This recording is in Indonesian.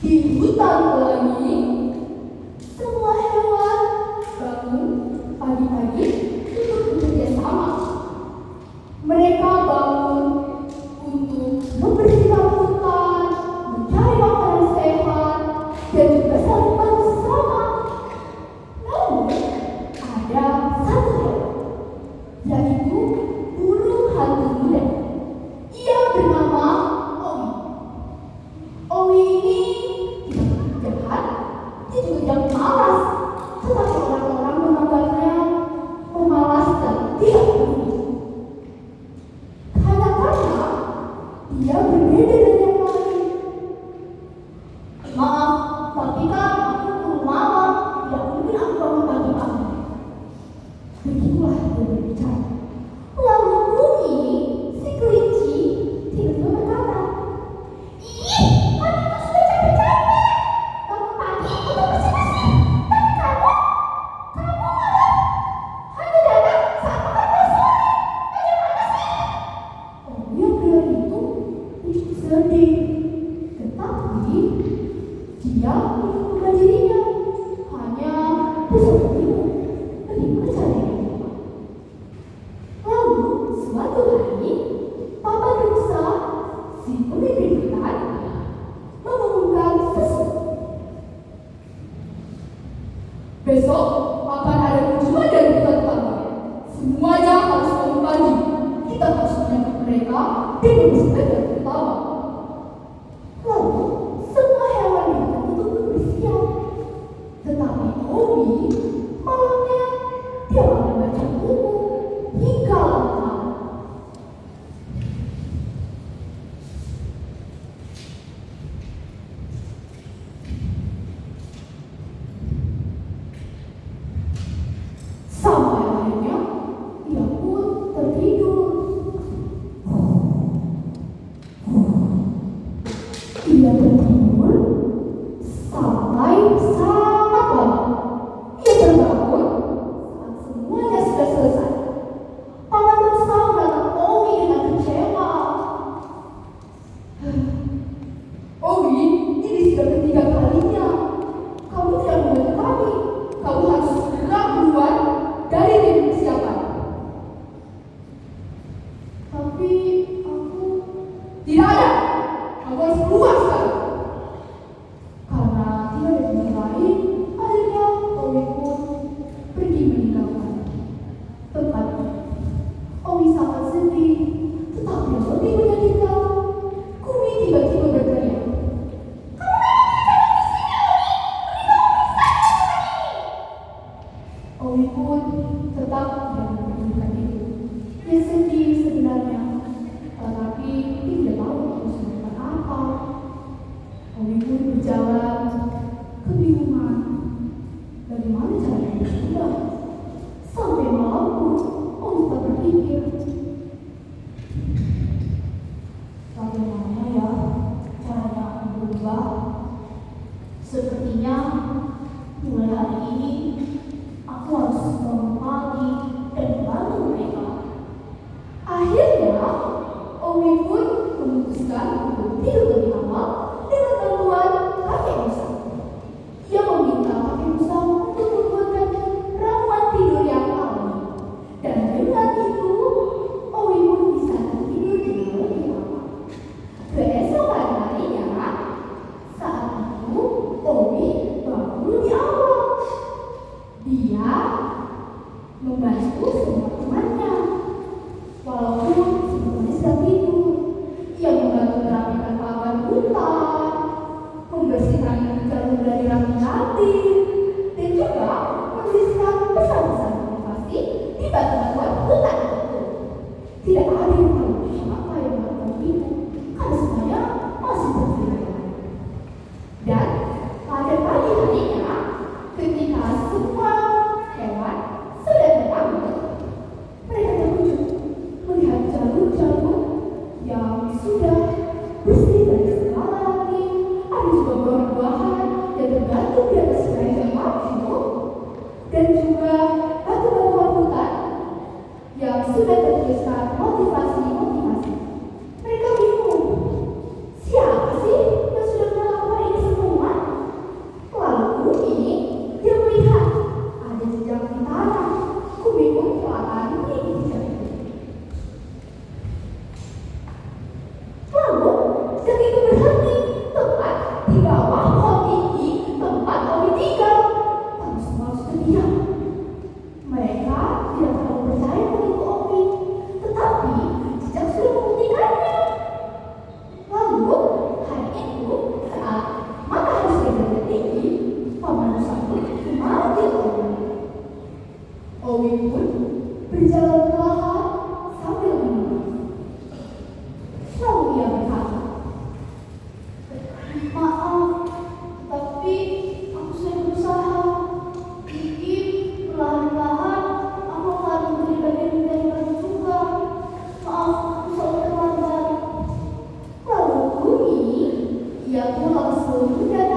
Di hutan pelangi, semua hewan bangun pagi-pagi untuk bekerja sama. Mereka bangun untuk membersihkan hutan, mencari makanan sehat, dan juga saling bantu sesama. Namun, ada satu hewan, yaitu burung hantu muda. Ia bernama Owi. Owi ini tidak jahat, dia juga tidak malas, tetapi orang-orang menganggapnya pemalas dan tidak peduli. Karena dia berbeda dari yang lain. Maaf, tapi kan aku burung malam, tidak mungkin aku bangun pagi-pagi. Begitulah dia berbicara. Lalu Bumi, si kelinci, tiba-tiba berkata, "Ih, kami itu sudah capek-capek bangun pagi untuk bersih-bersih. Tapi kamu malah hanya datang saat makan udah sore. Bagaimana sih?" Oh, yang bilang itu sedih. Tetapi dia mencoba dirinya. Hanya besok bingung bagaimana caranya. Lalu suatu hari, Papa Rusa, si pemimpin hutan, mengumumkan sesuatu. Besok akan ada kunjungan dari hutan tetangga. Semuanya harus bangun pagi. Kita harus menyambut mereka dan membersihkan yang pertama. Lalu semua hewan di hutan itu pun bersiap. Tetapi Owi malamnya dia malah membaca buku hingga malam. Sampai akhirnya ia pun tertidur. Ia tertidur sampai sangat lama. Ia terbangun saat semuanya sudah selesai. Paman Rusa menatap Owi dengan kecewa. "Owi, ini sudah ketiga kalinya. Kamu tidak membantu kami. Kamu harus segera keluar dari tim persiapan." "Tapi aku..." "Tidak ada. Kamu harus keluar sekarang." Karena tidak ada pilihan lain, akhirnya Owi pun pergi meninggalkan tempat. Owi sangat sedih, tetapi yang lebih menyedihkan, Kumi tiba-tiba berteriak, "Kamu kenapa tidak di sini, Owi? Pergi kamu bisa ini!" Owi pun tetap tidak memperdulikan itu. Dia sedih sebenarnya, tetapi dia tidak tahu harus melakukan apa. Owi pun berjalan, kebingungan. Bagaimana caranya berubah? Sampai malam pun Owi tak berpikir, bagaimana ya caranya aku berubah? Sepertinya mulai hari ini aku harus bangun pagi dan membantu mereka. Akhirnya Owi pun memutuskan untuk tidur lebih awal dengan bantuan kakek Musa. Ia meminta kakek Musa untuk membuatkannya ramuan tidur yang alami. Dan dengan itu, Owi pun bisa tertidur dengan lebih lama. Keesokan harinya, saat itu Owi bangun lebih awal. Dia membantu semua temannya. Walaupun semuanya sedang tidur, ia membantu merapikan pagar hutan, membersihkan jalur dari ranting-ranting, dan juga membersihkan pesan-pesan motivasi di batu-batuan hutan itu. Tidak ada yang tahu siapa yang melakukan itu, karena semuanya masih tertidur. Dan pada pagi harinya, ketika semua hewan sudah terbangun, mereka terkejut melihat jalur-jalur yang sudah bersih dari segala ranting. Ada juga buah-buahan yang tergantung di atas meja batu, dan juga batu-batuan hutan yang sudah tertuliskan motivasi-motivasi. Mereka bingung, siapa sih yang sudah melakukan ini semua? di bawah pohon tinggi tempat Owi tinggal. Lalu semua sudah diam. Mereka tidak terlalu percaya menipu Owi, tetapi jejak sudah membuktikannya. Lalu hari itu saat matahari sedang tinggi, paman Sabut memanggil Owi. Owi pun berjalan perlahan sambil menunggu. Lalu ia berkata, "Maaf, tapi aku sudah berusaha. Mungkin perlahan-lahan aku akan menjadi bagian dari baru juga. Maaf, aku selalu terlambat." Lalu Umi, ia pun langsung mendadak